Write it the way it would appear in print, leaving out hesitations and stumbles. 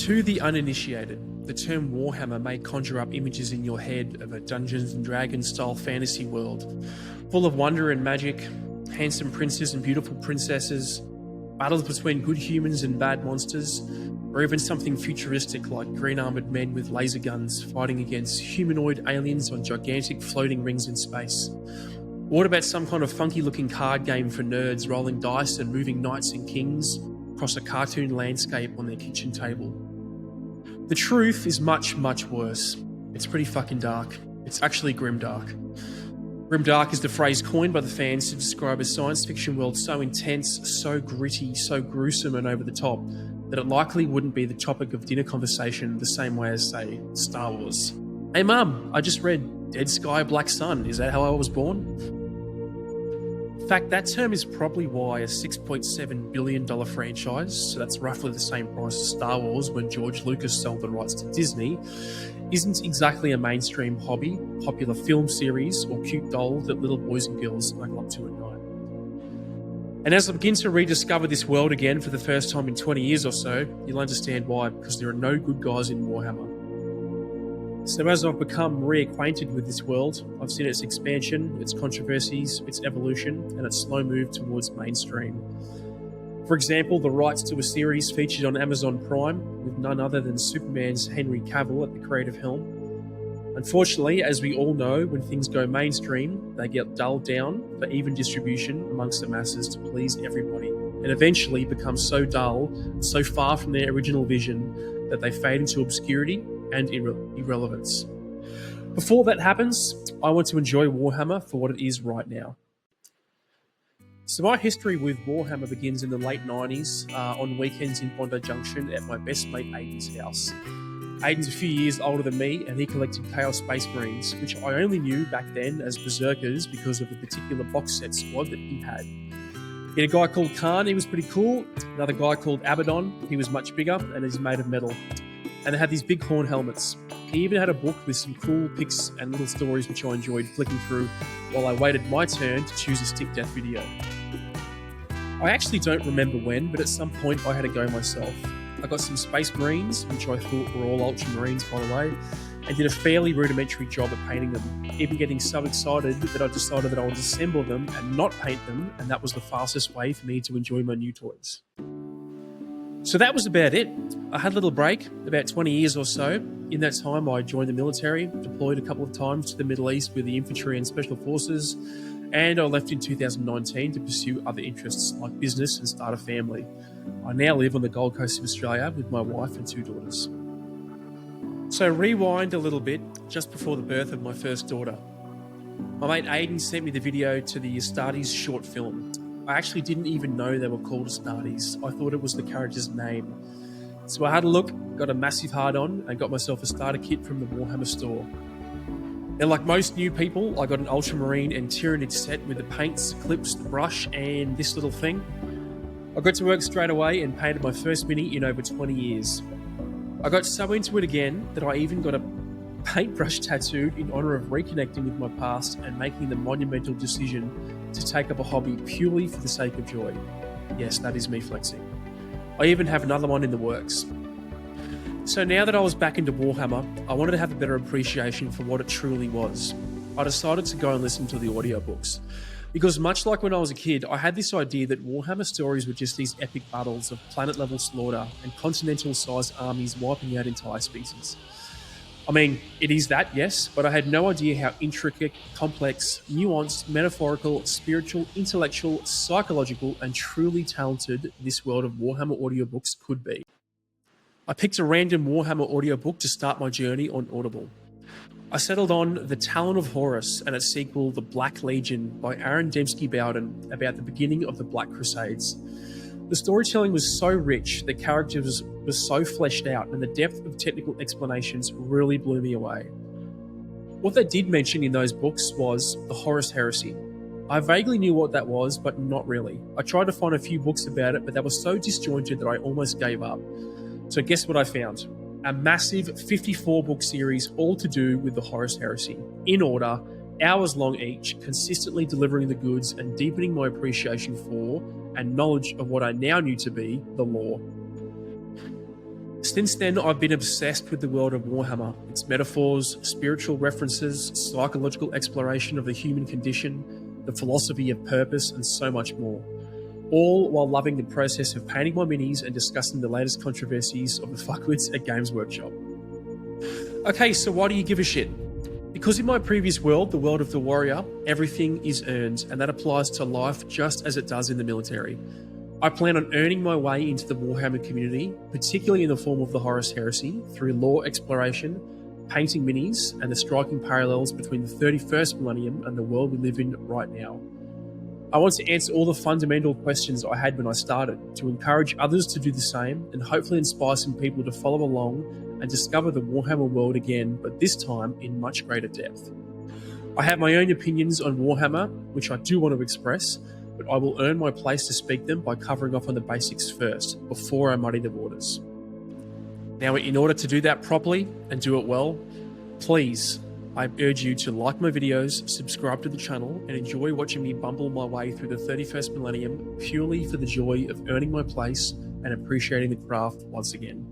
To the uninitiated, the term Warhammer may conjure up images in your head of a Dungeons and Dragons style fantasy world, full of wonder and magic, handsome princes and beautiful princesses, battles between good humans and bad monsters, or even something futuristic like green armoured men with laser guns fighting against humanoid aliens on gigantic floating rings in space. What about some kind of funky looking card game for nerds rolling dice and moving knights and kings across a cartoon landscape on their kitchen table? The truth is much, much worse. It's pretty fucking dark. It's actually grimdark. Grimdark is the phrase coined by the fans to describe a science fiction world so intense, so gritty, so gruesome and over the top that it likely wouldn't be the topic of dinner conversation the same way as, say, Star Wars. Hey mum, I just read Dead Sky, Black Sun. Is that how I was born? In fact, that term is probably why a $6.7 billion franchise, so that's roughly the same price as Star Wars when George Lucas sold the rights to Disney, isn't exactly a mainstream hobby, popular film series, or cute doll that little boys and girls snuggle up to at night. And as I begin to rediscover this world again for the first time in 20 years or so, you'll understand why, because there are no good guys in Warhammer. So as I've become reacquainted with this world, I've seen its expansion, its controversies, its evolution, and its slow move towards mainstream. For example, the rights to a series featured on Amazon Prime with none other than Superman's Henry Cavill at the creative helm. Unfortunately, as we all know, when things go mainstream, they get dulled down for even distribution amongst the masses to please everybody, and eventually become so dull, so far from their original vision, that they fade into obscurity and irrelevance. Before that happens, I want to enjoy Warhammer for what it is right now. So my history with Warhammer begins in the late 90s on weekends in Bondi Junction at my best mate Aiden's house. Aiden's a few years older than me and he collected Chaos Space Marines, which I only knew back then as Berserkers because of the particular box set squad that he had. He had a guy called Khan, he was pretty cool. Another guy called Abaddon, he was much bigger and he's made of metal. And they had these big horn helmets. He even had a book with some cool pics and little stories which I enjoyed flicking through while I waited my turn to choose a stick death video. I actually don't remember when, but at some point I had a go myself. I got some Space Marines, which I thought were all Ultramarines by the way, and did a fairly rudimentary job at painting them, even getting so excited that I decided that I would assemble them and not paint them, and that was the fastest way for me to enjoy my new toys. So that was about it. I had a little break, about 20 years or so. In that time, I joined the military, deployed a couple of times to the Middle East with the infantry and special forces, and I left in 2019 to pursue other interests like business and start a family. I now live on the Gold Coast of Australia with my wife and 2 daughters. So rewind a little bit, just before the birth of my first daughter. My mate Aiden sent me the video to the Astartes short film. I actually didn't even know they were called Astartes. I thought it was the character's name. So I had a look, got a massive hard-on, and got myself a starter kit from the Warhammer store. Now, like most new people, I got an Ultramarine and Tyranid set with the paints, clips, the brush, and this little thing. I got to work straight away and painted my first mini in over 20 years. I got so into it again that I even got a paintbrush tattooed in honour of reconnecting with my past and making the monumental decision to take up a hobby purely for the sake of joy. Yes, that is me flexing. I even have another one in the works. So now that I was back into Warhammer, I wanted to have a better appreciation for what it truly was. I decided to go and listen to the audiobooks. Because much like when I was a kid, I had this idea that Warhammer stories were just these epic battles of planet-level slaughter and continental-sized armies wiping out entire species. I mean, it is that, yes, but I had no idea how intricate, complex, nuanced, metaphorical, spiritual, intellectual, psychological, and truly talented this world of Warhammer audiobooks could be. I picked a random Warhammer audiobook to start my journey on Audible. I settled on The Talon of Horus and its sequel, The Black Legion, by Aaron Dembski Bowden, about the beginning of the Black Crusades. The storytelling was so rich, the characters were so fleshed out, and the depth of technical explanations really blew me away. What they did mention in those books was the Horus Heresy. I vaguely knew what that was, but not really. I tried to find a few books about it, but they were so disjointed that I almost gave up. So guess what I found? A massive 54-book series all to do with the Horus Heresy, in order, hours long each, consistently delivering the goods and deepening my appreciation for and knowledge of what I now knew to be the lore. Since then, I've been obsessed with the world of Warhammer, its metaphors, spiritual references, psychological exploration of the human condition, the philosophy of purpose, and so much more. All while loving the process of painting my minis and discussing the latest controversies of the fuckwits at Games Workshop. Okay, so why do you give a shit? Because in my previous world, the world of the warrior, everything is earned, and that applies to life just as it does in the military. I plan on earning my way into the Warhammer community, particularly in the form of the Horus Heresy, through lore exploration, painting minis, and the striking parallels between the 31st millennium and the world we live in right now. I want to answer all the fundamental questions I had when I started, to encourage others to do the same, and hopefully inspire some people to follow along and discover the Warhammer world again, but this time in much greater depth. I have my own opinions on Warhammer, which I do want to express, but I will earn my place to speak them by covering off on the basics first, before I muddy the waters. Now, in order to do that properly and do it well, please, I urge you to like my videos, subscribe to the channel, and enjoy watching me bumble my way through the 31st millennium purely for the joy of earning my place and appreciating the craft once again.